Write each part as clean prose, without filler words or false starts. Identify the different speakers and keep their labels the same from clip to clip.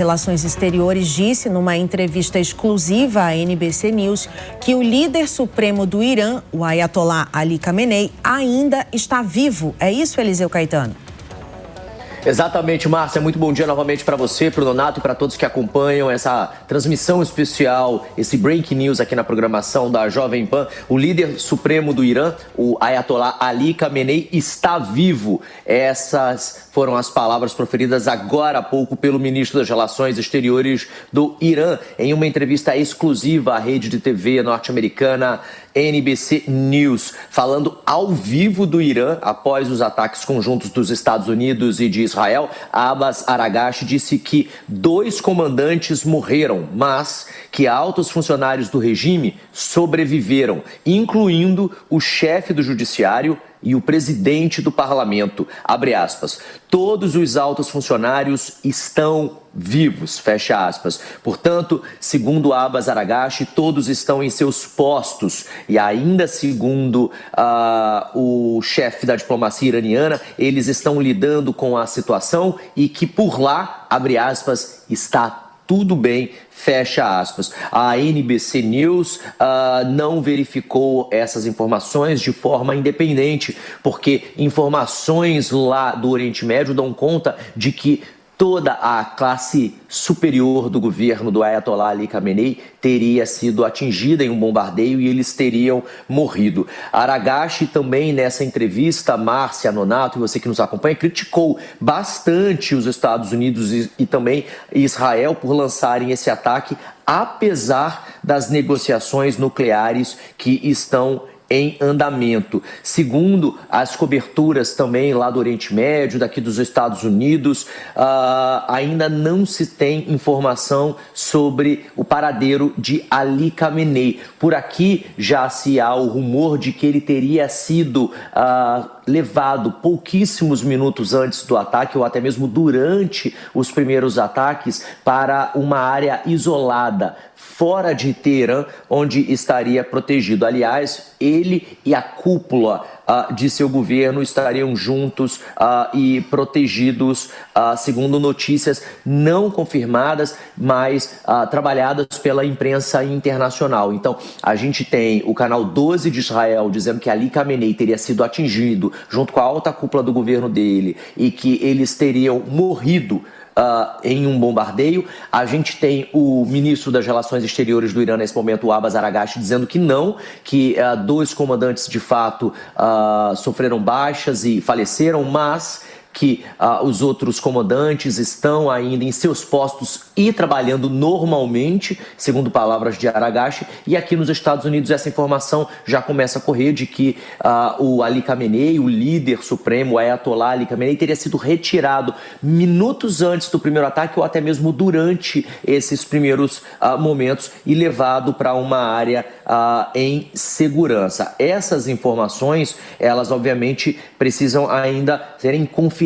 Speaker 1: Relações Exteriores disse numa entrevista exclusiva à NBC News que o líder supremo do Irã, o Ayatollah Ali Khamenei, ainda está vivo. É isso, Eliseu Caetano?
Speaker 2: Exatamente, Márcia. Muito bom dia novamente para você, para o Nonato e para todos que acompanham essa transmissão especial, esse Breaking News aqui na programação da Jovem Pan. O líder supremo do Irã, o Ayatollah Ali Khamenei, está vivo. Essas foram as palavras proferidas agora há pouco pelo ministro das Relações Exteriores do Irã, em uma entrevista exclusiva à rede de TV norte-americana NBC News, falando ao vivo do Irã após os ataques conjuntos dos Estados Unidos e de Israel. Abbas Aragach disse que 2 comandantes morreram, mas que altos funcionários do regime sobreviveram, incluindo o chefe do judiciário e o presidente do parlamento. Abre aspas. Todos os altos funcionários estão vivos, fecha aspas. Portanto, segundo Abbas Aragach, todos estão em seus postos. E ainda segundo o chefe da diplomacia iraniana, eles estão lidando com a situação e que por lá, abre aspas, está tudo bem, fecha aspas. A NBC News não verificou essas informações de forma independente, porque informações lá do Oriente Médio dão conta de que toda a classe superior do governo do Ayatollah Ali Khamenei teria sido atingida em um bombardeio e eles teriam morrido. Aragach também nessa entrevista, Márcia, Nonato e você que nos acompanha, criticou bastante os Estados Unidos e também Israel por lançarem esse ataque, apesar das negociações nucleares que estão em andamento. Segundo as coberturas também lá do Oriente Médio, daqui dos Estados Unidos, ainda não se tem informação sobre o paradeiro de Ali Khamenei. Por aqui já se há o rumor de que ele teria sido levado pouquíssimos minutos antes do ataque ou até mesmo durante os primeiros ataques para uma área isolada, fora de Teherã, onde estaria protegido. Aliás, ele e a cúpula de seu governo estariam juntos e protegidos, segundo notícias não confirmadas, mas trabalhadas pela imprensa internacional. Então, a gente tem o canal 12 de Israel dizendo que Ali Khamenei teria sido atingido junto com a alta cúpula do governo dele e que eles teriam morrido em um bombardeio. A gente tem o ministro das Relações Exteriores do Irã nesse momento, o Abbas Aragach, dizendo que não, que 2 comandantes de fato sofreram baixas e faleceram, mas que os outros comandantes estão ainda em seus postos e trabalhando normalmente, segundo palavras de Aragach. E aqui nos Estados Unidos essa informação já começa a correr de que o Ali Khamenei, o líder supremo, o Ayatollah Ali Khamenei, teria sido retirado minutos antes do primeiro ataque ou até mesmo durante esses primeiros momentos e levado para uma área em segurança. Essas informações, elas obviamente precisam ainda serem confirmadas,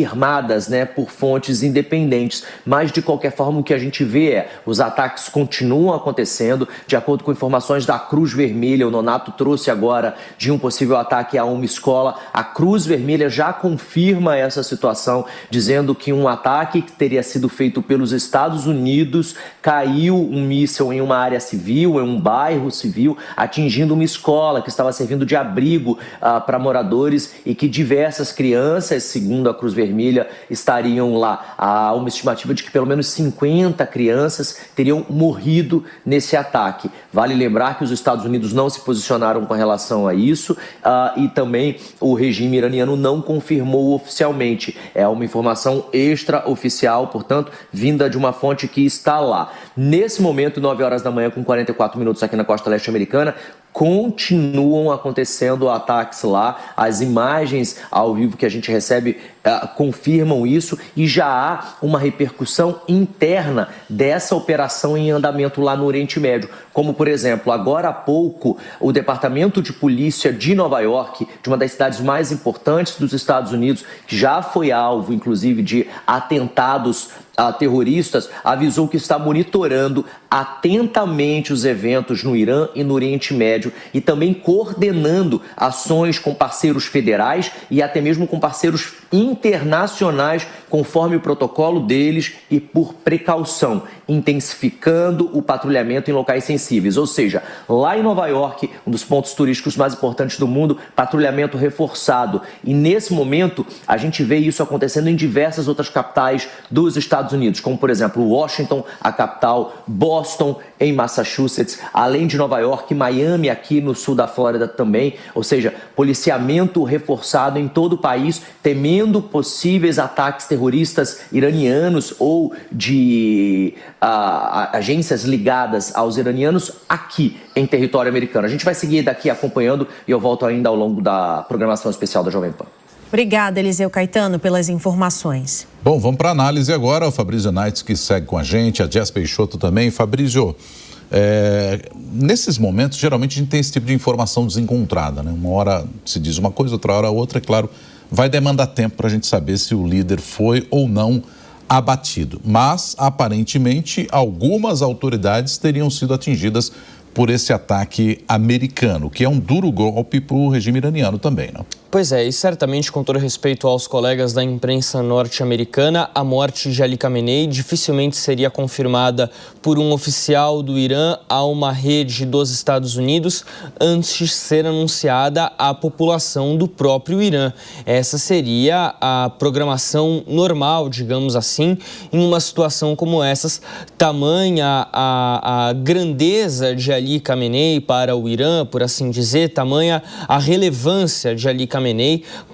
Speaker 2: né, por fontes independentes, mas de qualquer forma o que a gente vê é os ataques continuam acontecendo, de acordo com informações da Cruz Vermelha. O Nonato trouxe agora de um possível ataque a uma escola. A Cruz Vermelha já confirma essa situação, dizendo que um ataque que teria sido feito pelos Estados Unidos, caiu um míssil em uma área civil, em um bairro civil, atingindo uma escola que estava servindo de abrigo para moradores e que diversas crianças, segundo a Cruz Vermelha, estariam lá. Há uma estimativa de que pelo menos 50 crianças teriam morrido nesse ataque. Vale lembrar que os Estados Unidos não se posicionaram com relação a isso e também o regime iraniano não confirmou oficialmente. É uma informação extraoficial, portanto, vinda de uma fonte que está lá. Nesse momento, 9 horas da manhã, com 44 minutos aqui na costa leste americana, continuam acontecendo ataques lá. As imagens ao vivo que a gente recebe confirmam isso e já há uma repercussão interna dessa operação em andamento lá no Oriente Médio. Como, por exemplo, agora há pouco, o Departamento de Polícia de Nova York, de uma das cidades mais importantes dos Estados Unidos, que já foi alvo, inclusive, de atentados terroristas, avisou que está monitorando atentamente os eventos no Irã e no Oriente Médio e também coordenando ações com parceiros federais e até mesmo com parceiros internacionais, conforme o protocolo deles e por precaução, intensificando o patrulhamento em locais sensíveis. Ou seja, lá em Nova York, um dos pontos turísticos mais importantes do mundo, patrulhamento reforçado. E nesse momento, a gente vê isso acontecendo em diversas outras capitais dos Estados Unidos, como por exemplo Washington, a capital, Boston, em Massachusetts, além de Nova York, Miami, aqui no sul da Flórida também, ou seja, policiamento reforçado em todo o país, temendo possíveis ataques terroristas iranianos ou de agências ligadas aos iranianos aqui em território americano. A gente vai seguir daqui acompanhando e eu volto ainda ao longo da programação especial da Jovem Pan.
Speaker 1: Obrigada, Eliseu Caetano, pelas informações.
Speaker 3: Bom, vamos para a análise agora. O Fabrício Knights que segue com a gente, a Jess Peixoto também. Fabrício, nesses momentos, geralmente a gente tem esse tipo de informação desencontrada, né? Uma hora se diz uma coisa, outra hora outra, é claro, vai demandar tempo para a gente saber se o líder foi ou não abatido. Mas, aparentemente, algumas autoridades teriam sido atingidas por esse ataque americano, que é um duro golpe para o regime iraniano também, não?
Speaker 4: Pois é, e certamente, com todo respeito aos colegas da imprensa norte-americana, a morte de Ali Khamenei dificilmente seria confirmada por um oficial do Irã a uma rede dos Estados Unidos antes de ser anunciada à população do próprio Irã. Essa seria a programação normal, digamos assim, em uma situação como essas, tamanha a grandeza de Ali Khamenei para o Irã, por assim dizer, tamanha a relevância de Ali Khamenei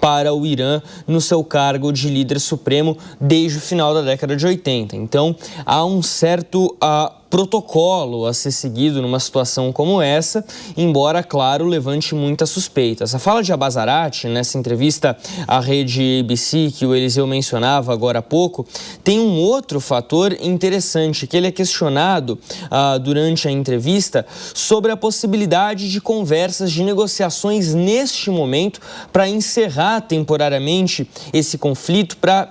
Speaker 4: para o Irã no seu cargo de líder supremo desde o final da década de 80. Então, há um certo protocolo a ser seguido numa situação como essa, embora, claro, levante muitas suspeitas. A fala de Abbas Arati, nessa entrevista à rede ABC, que o Eliseu mencionava agora há pouco, tem um outro fator interessante, que ele é questionado durante a entrevista sobre a possibilidade de conversas, de negociações neste momento para encerrar temporariamente esse conflito, para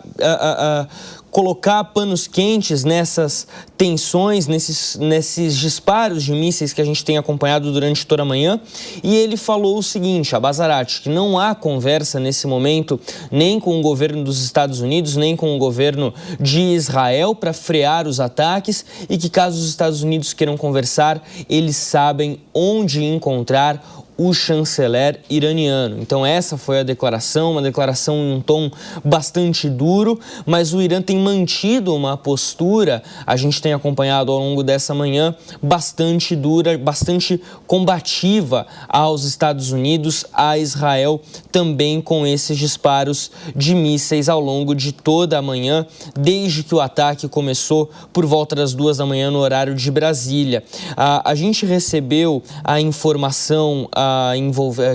Speaker 4: colocar panos quentes nessas tensões, nesses disparos de mísseis que a gente tem acompanhado durante toda a manhã. E ele falou o seguinte, Abbas Arati, que não há conversa nesse momento nem com o governo dos Estados Unidos, nem com o governo de Israel para frear os ataques e que, caso os Estados Unidos queiram conversar, eles sabem onde encontrar o chanceler iraniano. Então essa foi a declaração, uma declaração em um tom bastante duro, mas o Irã tem mantido uma postura, a gente tem acompanhado ao longo dessa manhã, bastante dura, bastante combativa aos Estados Unidos, a Israel, também com esses disparos de mísseis ao longo de toda a manhã, desde que o ataque começou por volta das 2 da manhã no horário de Brasília. A gente recebeu a informação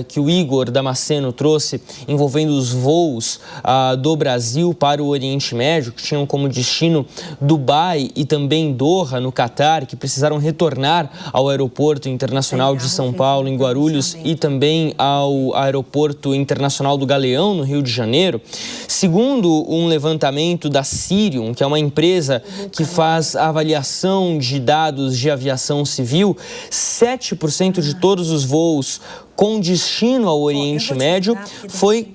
Speaker 4: que o Igor Damasceno trouxe envolvendo os voos do Brasil para o Oriente Médio, que tinham como destino Dubai e também Doha, no Catar, que precisaram retornar ao aeroporto internacional de São Paulo, em Guarulhos, e também ao aeroporto internacional do Galeão, no Rio de Janeiro. Segundo um levantamento da Cirium, que é uma empresa que faz avaliação de dados de aviação civil, 7% de todos os voos com destino ao Oriente Médio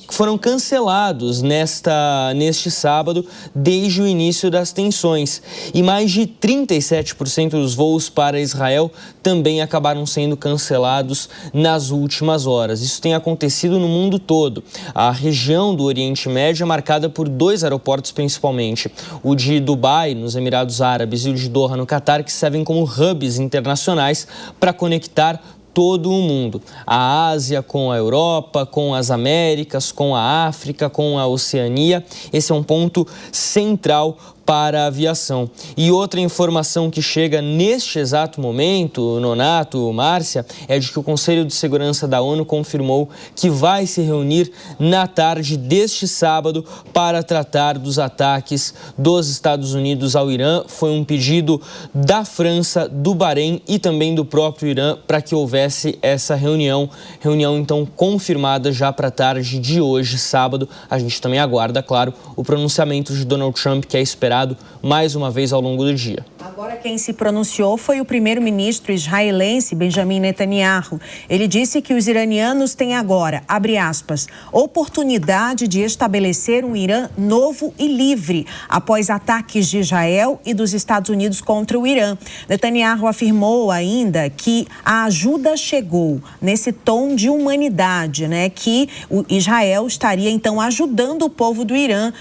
Speaker 4: foram cancelados neste sábado, desde o início das tensões. E mais de 37% dos voos para Israel também acabaram sendo cancelados nas últimas horas. Isso tem acontecido no mundo todo. A região do Oriente Médio é marcada por 2 aeroportos principalmente, o de Dubai, nos Emirados Árabes, e o de Doha, no Catar, que servem como hubs internacionais para conectar todo o mundo. A Ásia com a Europa, com as Américas, com a África, com a Oceania. Esse é um ponto central para a aviação. E outra informação que chega neste exato momento, Nonato, Márcia, é de que o Conselho de Segurança da ONU confirmou que vai se reunir na tarde deste sábado para tratar dos ataques dos Estados Unidos ao Irã. Foi um pedido da França, do Bahrein e também do próprio Irã para que houvesse essa reunião. Reunião, então, confirmada já para a tarde de hoje, sábado. A gente também aguarda, claro, o pronunciamento de Donald Trump, que é esperado esperado mais uma vez ao longo do dia.
Speaker 1: Agora quem se pronunciou foi o primeiro-ministro israelense Benjamin Netanyahu. Ele disse que os iranianos têm agora, abre aspas, oportunidade de estabelecer um Irã novo e livre após ataques de Israel e dos Estados Unidos contra o Irã. Netanyahu afirmou ainda que a ajuda chegou nesse tom de humanidade, né? Que o Israel estaria então ajudando o povo do Irã,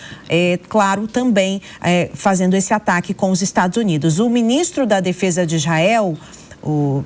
Speaker 1: claro, também fazendo esse ataque com os Estados Unidos. O ministro da Defesa de Israel,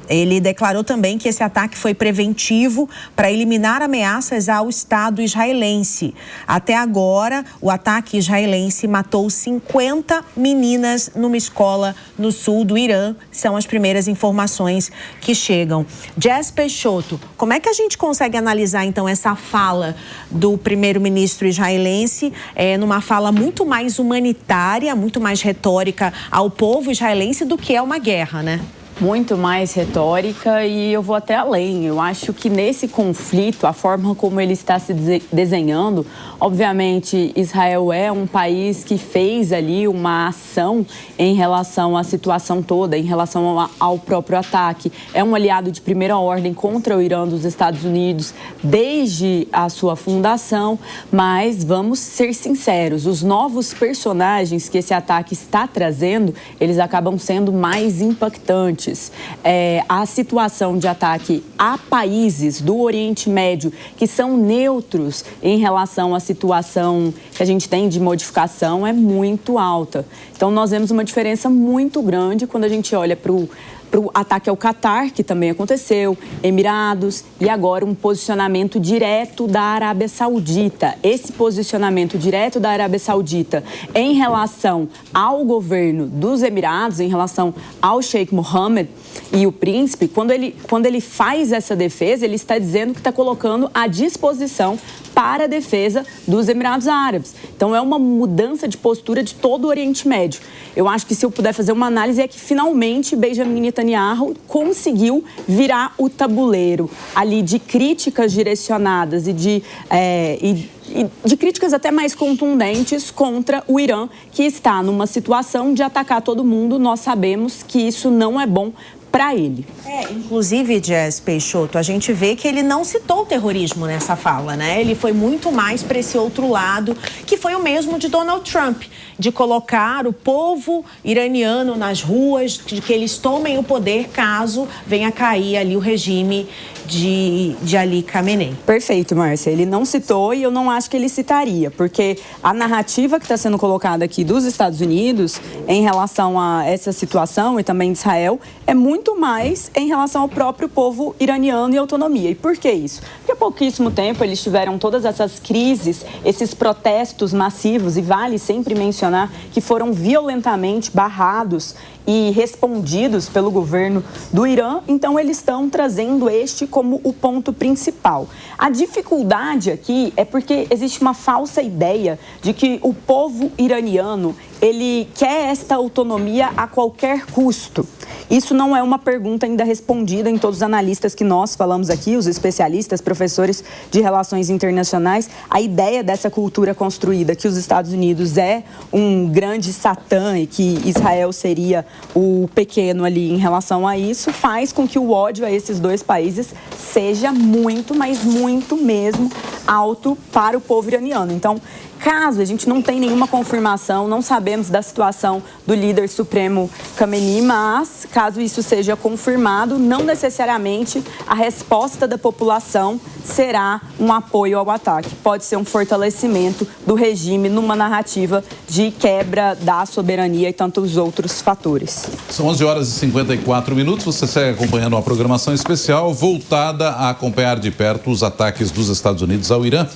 Speaker 1: ele declarou também que esse ataque foi preventivo para eliminar ameaças ao Estado israelense. Até agora, o ataque israelense matou 50 meninas numa escola no sul do Irã. São as primeiras informações que chegam. Jess Peixoto, como é que a gente consegue analisar, então, essa fala do primeiro-ministro israelense, numa fala muito mais humanitária, muito mais retórica ao povo israelense do que é uma guerra, né?
Speaker 5: Muito mais retórica e eu vou até além. Eu acho que nesse conflito, a forma como ele está se desenhando, obviamente Israel é um país que fez ali uma ação em relação à situação toda, em relação ao próprio ataque. É um aliado de primeira ordem contra o Irã dos Estados Unidos desde a sua fundação, mas vamos ser sinceros, os novos personagens que esse ataque está trazendo, eles acabam sendo mais impactantes. A situação de ataque a países do Oriente Médio que são neutros em relação à situação que a gente tem de modificação é muito alta. Então, nós vemos uma diferença muito grande quando a gente olha para o ataque ao Catar, que também aconteceu, Emirados e agora um posicionamento direto da Arábia Saudita. Esse posicionamento direto da Arábia Saudita em relação ao governo dos Emirados, em relação ao Sheikh Mohammed e o príncipe, quando ele faz essa defesa, ele está dizendo que está colocando à disposição para a defesa dos Emirados Árabes. Então, é uma mudança de postura de todo o Oriente Médio. Eu acho que se eu puder fazer uma análise é que finalmente Benjamin Netanyahu conseguiu virar o tabuleiro ali de críticas direcionadas e de críticas até mais contundentes contra o Irã, que está numa situação de atacar todo mundo. Nós sabemos que isso não é bom para ele.
Speaker 1: Inclusive, Jess Peixoto, a gente vê que ele não citou o terrorismo nessa fala, né? Ele foi muito mais para esse outro lado, que foi o mesmo de Donald Trump, de colocar o povo iraniano nas ruas, de que eles tomem o poder caso venha cair ali o regime de Ali Khamenei.
Speaker 5: Perfeito, Márcia. Ele não citou e eu não acho que ele citaria, porque a narrativa que está sendo colocada aqui dos Estados Unidos em relação a essa situação e também de Israel é muito mais em relação ao próprio povo iraniano e autonomia. E por que isso? Porque há pouquíssimo tempo eles tiveram todas essas crises, esses protestos massivos, e vale sempre mencionar que foram violentamente barrados e respondidos pelo governo do Irã. Então, eles estão trazendo este como o ponto principal. A dificuldade aqui é porque existe uma falsa ideia de que o povo iraniano, ele quer esta autonomia a qualquer custo. Isso não é uma pergunta ainda respondida em todos os analistas que nós falamos aqui, os especialistas, professores de relações internacionais. A ideia dessa cultura construída, que os Estados Unidos é um grande Satã e que Israel seria o pequeno ali em relação a isso, faz com que o ódio a esses dois países seja muito, mas muito mesmo alto para o povo iraniano. Então, caso a gente não tenha nenhuma confirmação, não sabemos da situação do líder supremo Khamenei, mas caso isso seja confirmado, não necessariamente a resposta da população será um apoio ao ataque. Pode ser um fortalecimento do regime numa narrativa de quebra da soberania e tantos outros fatores.
Speaker 3: São 11 horas e 54 minutos. Você segue acompanhando uma programação especial voltada a acompanhar de perto os ataques dos Estados Unidos ao Irã.